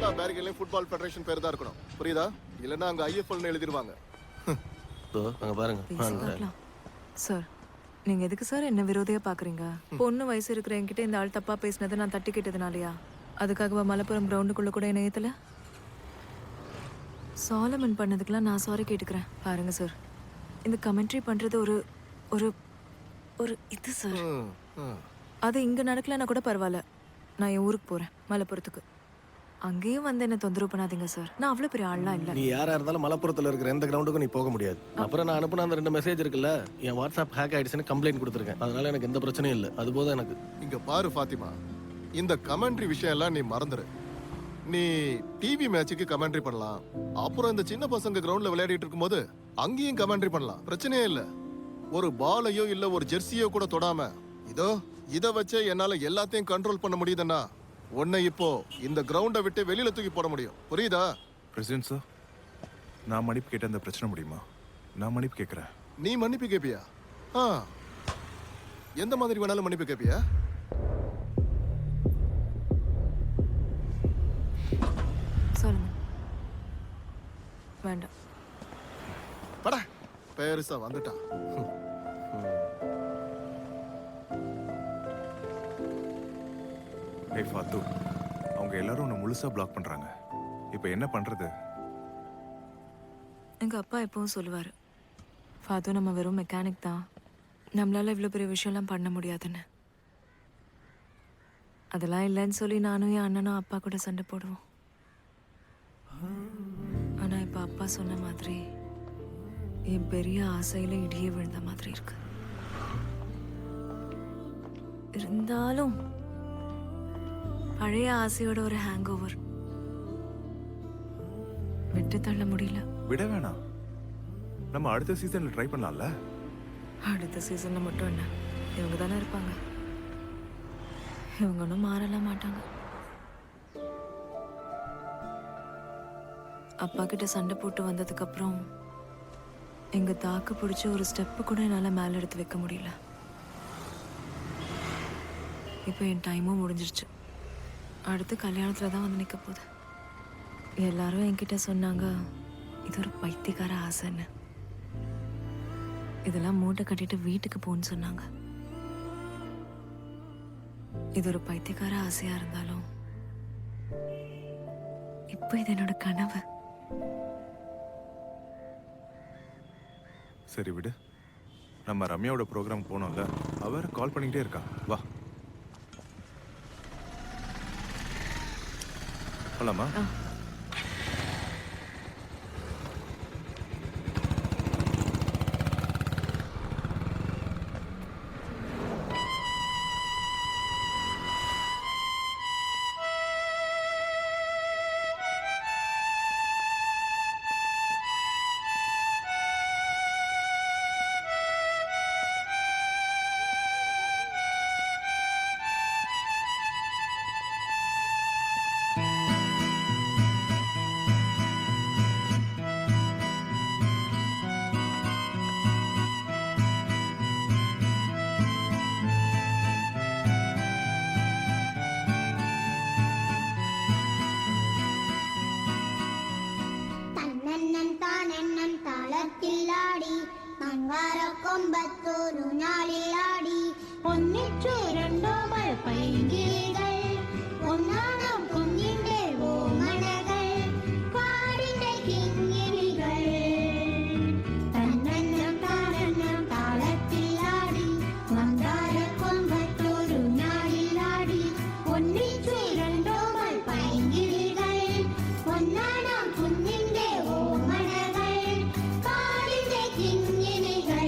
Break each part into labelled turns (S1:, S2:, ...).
S1: எல்லா பேரிகளையும் football federation பேர் தான் இருக்கணும், புரியுதா? இல்லைன்னா அங்க ஐஎஃப்எல்னு எழுதிருவாங்க.
S2: அங்க பாருங்க
S3: சார். நீங்க எதுக்கு சார் என்ன விரோதியா பாக்குறீங்க? பொண்ணு வயசு இருக்கிற என்கிட்ட இந்த ஆள் தப்பா பேசினதை நான் தட்டி கேட்டதுனாலயா? அதுக்காகவா மலப்புரம் கிரவுண்டுக்குள்ள கூட என்ன ஏத்தல? சாலமன் பண்ணதுக்கெல்லாம் நான் சாரி கேட்டுக்கிறேன். பாருங்க சார், இந்த கமெண்ட்ரி பண்றது ஒரு ஒரு ஒரு இது சார். அது இங்க நடக்கலன்னா கூட பரவாயில்ல. நான் என் ஊருக்கு போறேன், மலப்புரத்துக்கு. அங்கேயும் வந்து என்ன தொந்தரவு பண்ணாதீங்க சார். நான் அவ்வளவு பெரிய ஆள்லாம் இல்ல.
S2: நீ யாரா இருந்தாலும் மலப்புரத்துல இருக்கிற எந்த கிரவுண்டுக்கும் நீ போக முடியாது. அப்புறம் நான் அனுப்புன அந்த 2 மெசேஜ் இருக்குல்ல, என் வாட்ஸ்அப் ஹேக் ஆயிடுச்சுன்னு கம்ப்ளைண்ட் கொடுத்துருக்கேன். அதனால எனக்கு எந்த பிரச்சனையும் இல்லை. அது போதும் எனக்கு.
S1: இங்க பாரு ஃபாத்திமா, இந்த கமெண்ட்ரி விஷயம் எல்லாம் நீ மறந்துரு. நீ டிவி மேட்சுக்கு கமெண்ட்ரி பண்ணலாம். அப்புறம் இந்த சின்ன பசங்க கிரவுண்ட்ல விளையாடிட்டு இருக்கும்போது அங்கேயும் கமெண்ட்ரி பண்ணலாம், பிரச்சனையே இல்ல. ஒரு பாலையோ இல்ல ஒரு ஜெர்சியோ கூட தொடாம இத வச்சே என்னால எல்லாத்தையும் கண்ட்ரோல் பண்ண முடியுதுன்னா உன்னை இப்போ இந்த கிரவுண்டை விட்டு வெளியில தூக்கி போட முடியும், புரியுதா?
S4: பிரசிடென்ட் சார், நான் மன்னிப்பு கேட்ட அந்த பிரச்சனை முடியுமா? நான் மன்னிப்பு கேட்கிறேன்.
S1: நீ மன்னிப்பு கேப்பியா? எந்த மாதிரி வேணாலும் மன்னிப்பு கேப்பியா?
S3: சொல்லுங்க. வேண்டாம்.
S1: பட பேருசா வந்துட்டான்.
S4: ஏய் ஃபாத்து, அவங்க எல்லாரும் உன்னை முழுசா பிளாக் பண்றாங்க. இப்போ என்ன பண்றது?
S3: எங்க அப்பா எப்பவும் சொல்லுவாரு, ஃபாத்து நம்ம வெறும் மெக்கானிக் தான், நம்மளால இவ்வளோ பெரிய விஷயம்லாம் பண்ண முடியாதுன்னு. அதெல்லாம் இல்லைன்னு சொல்லி நானும் என் அண்ணனும் அப்பா கூட சண்டை போடுவோம். ஆனா இப்ப அப்பா சொன்ன மாதிரி என் பெரிய ஆசையில இடியே விழுந்த மாதிரி இருக்கு. இருந்தாலும் பழைய ஆசையோட ஒரு ஹேங் ஓவர். விட்டு தள்ள முடியல.
S4: விட வேணாம், நம்ம அடுத்த சீசன்ல ட்ரை பண்ணலாம்ல.
S3: அடுத்த சீசன்ல மட்டும் என்ன, இவங்க தானே இருப்பாங்க. இவங்க ஒன்றும் மாறலாம் மாட்டாங்க. அப்பா கிட்ட சண்டை போட்டு வந்ததுக்கு அப்புறம் எங்க தாக்கு பிடிச்ச ஒரு ஸ்டெப்பு கூட என்னால மேல எடுத்து வைக்க முடியல. இப்போ என் டைமும் முடிஞ்சிருச்சு. அடுத்து கல்யாணத்துல தான் வந்து நிக்க போகுது. எல்லாரும் என்கிட்ட சொன்னாங்க இது ஒரு பைத்தியக்கார ஆசைன்னு. இதெல்லாம் மூட்டை கட்டிட்டு வீட்டுக்கு போன்னு சொன்னாங்க. இது ஒரு பைத்தியக்கார ஆசையா இருந்தாலும் இப்போ இது என்னோட கனவு.
S4: சரி விடு, நம்ம ரம்யாவோட ப்ரோக்ராம் போனோம்ல, அவர் கால் பண்ணிக்கிட்டே இருக்கா. வா போலாமா?
S5: കൊമ്പത്തോരു നാളിലാടി ഒന്നിച്ചു രണ്ടോമൾ പൈങ്കിളികൾ ഒന്നാണം കുഞ്ഞിന്റെ ഓമനകൾ കാടിന്റെ കിങ്ങിണികൾ തന്നന്നം താനന്നം താളത്തിലാടി മന്ദാര കൊമ്പത്തോരു നാളിലാടി ഒന്നിച്ചു രണ്ടോമൾ പൈങ്കിളികൾ ഒന്നാണം കുഞ്ഞിന്റെ ഓമനകൾ കാടിന്റെ കിങ്ങിണികൾ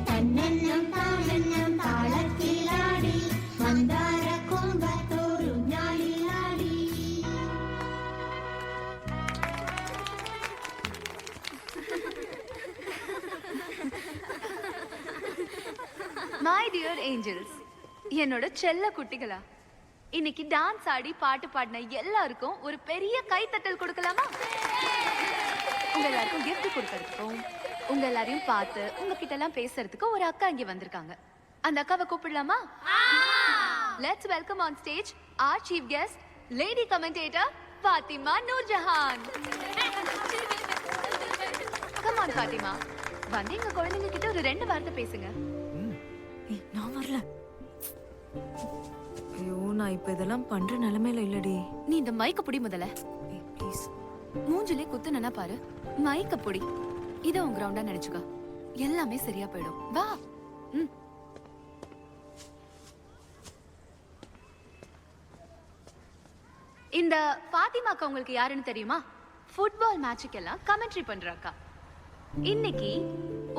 S5: തന്നന്നം താനന്നം താളത്തിലാടി മന്ദാര കൊമ്പത്തോരു നാളിലാടി.
S6: மை டியர் ஏஞ்சல்ஸ், என்னோட செல்ல குட்டிகளா, இன்னைக்கு டான்ஸ் ஆடி பாட்டு பாடின எல்லாருக்கும் ஒரு பெரிய கைத்தட்டல் கொடுக்கலாமா? உங்க எல்லாருக்கும் கிஃப்ட் கொடுக்கறதுக்கும் உங்க எல்லாரையும் பார்த்து உங்ககிட்ட எல்லாம் பேசுறதுக்கு ஒரு அக்கா இங்க வந்திருக்காங்க. அந்த அக்காவை கூப்பிடலாமா? Let's welcome on stage our chief guest lady commentator Fathima Noorjahan. Come on Fathima, வந்து எங்க குழந்தைங்க கிட்ட ஒரு 2 வார்த்தை பேசுங்க.
S3: ஏய், நான் வரல. ஐயோ, நான் இப்ப இதெல்லாம் பண்ற நிலைமையில இல்லடி.
S6: நீ இந்த மைக்க புடி முதல்ல.
S3: ஏய், ப்ளீஸ்.
S6: மூஞ்சிலே குத்துனா பாரு, மைக்க புடி. இத உன் கிரவுண்டா நினைச்சுக்கோ, எல்லாமே சரியா போயிடும். வா. ம். இந்த ஃபாத்திமாக்கா உங்களுக்கு யாருன்னு தெரியுமா? ஃபுட்பால் மேட்சுக்கெல்லாம் கமெண்ட்ரி பண்றாக்கா. இன்னைக்கு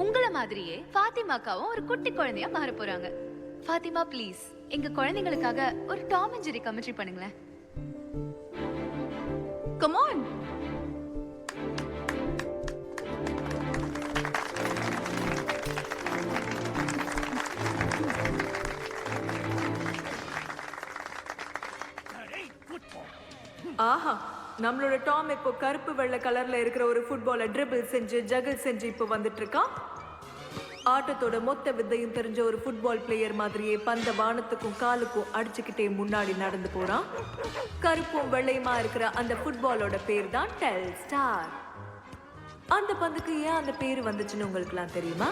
S6: உங்கள மாதிரியே ஃபாத்திமாக்காவும் ஒரு குட்டி குழந்தையா மாற போறாங்க. ஃபாத்திமா ப்ளீஸ் எங்க குழந்தைங்களுக்காக ஒரு டாம் அண்ட் ஜெர்ரி கமெண்ட்ரி பண்ணுங்களேன். Come on.
S3: ஆஹா, நம்மளோட டாம் இப்போ கருப்பு வெள்ளை கலர்ல இருக்கிற ஒரு ஃபுட்பாலை ட்ரிபிள் செஞ்சு ஜகிள் செஞ்சு இப்போ வந்துட்டு இருக்கான். ஆட்டத்தோட மொத்த வித்தையும் தெரிஞ்ச ஒரு ஃபுட்பால் பிளேயர் மாதிரியே பந்த வானத்துக்கும் காலுக்கும் அடிச்சுக்கிட்டே முன்னாடி நடந்து போறான். கருப்பும் வெள்ளையுமா இருக்கிற அந்த ஃபுட்பாலோட பேர் தான் டெல் ஸ்டார். அந்த பந்துக்கு ஏன் அந்த பேர் வந்துச்சுன்னு உங்களுக்குலாம் தெரியுமா?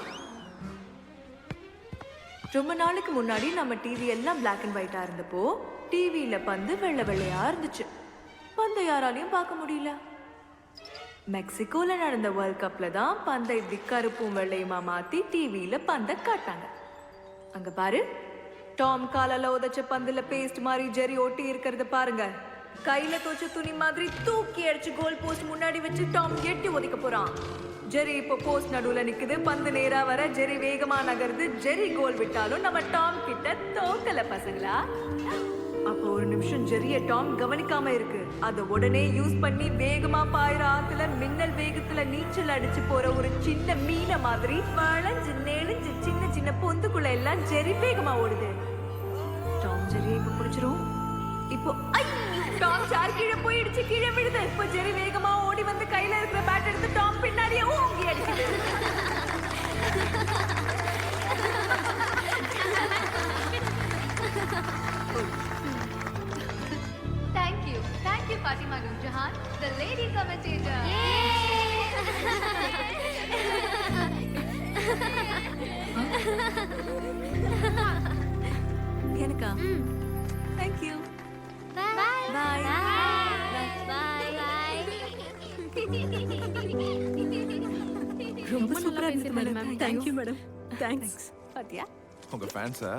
S3: ரொம்ப நாளுக்கு முன்னாடி நம்ம டிவி எல்லாம் பிளாக் அண்ட் ஒயிட்டா இருந்தப்போ டிவியில பந்து வெள்ளை வெள்ளையா இருந்துச்சு. பந்தை யாராலையும் பார்க்க முடியல. மெக்சிகோல நடந்த வேர்ல்ட் கப்ல தான் பந்தை இப்படி கருப்பும் வெள்ளையுமா மாத்தி டிவியில பந்தை காட்டாங்க. அங்க பாரு, டாம் காலால உதச்ச பந்துல பேஸ்ட் மாதிரி ஜெரி ஒட்டி இருக்கிறத பாருங்க. கையில தோச்ச துணி மாதிரி தூக்கி அடிச்சு கோல் போஸ்ட் முன்னாடி வச்சு டாம் எட்டி ஒதிக்க போறான். ஜெரி இப்போ போஸ்ட் நடுவுல நிக்குது. பந்து நேரா வர ஜெரி வேகமா நகருது. ஜெரி கோல் விட்டாலும் நம்ம டாம் கிட்ட தோக்கல பசங்களா. அப்போ ஒரு நிமிஷம் ஜெரிய டாம் கவனிக்காம இருக்கு. அத உடனே யூஸ் பண்ணி வேகமா பாயிர ஆத்துல மின்னல் வேகத்துல நீச்சல் அடிச்சு போற ஒரு சின்ன மீன மாதிரி வளைஞ்சு நெளிஞ்சு சின்ன சின்ன பொந்துக்குள்ள எல்லாம் ஜெரி வேகமா ஓடுது. டாம் ஜெரியை இப்ப பிடிச்சிரும். இப்போ டாம் சார் கீழே போயிடுச்சு, கீழே விழுது. இப்போ ஜெரி வேகமா ஓடி வந்து கையில இருக்கிற பேட் எடுத்து டாம் பின்னாடியே ஓங்கி அடிக்குது.
S6: Thank you, Fatima Nurjahan, the lady commentator.
S3: எனக்கா? Thank you. Bye. Bye. ரொம்ப சூப்பரா இருந்தது madam. Thank you madam. Thanks. பாத்தியா?
S4: உங்க ஃபேன்ஸா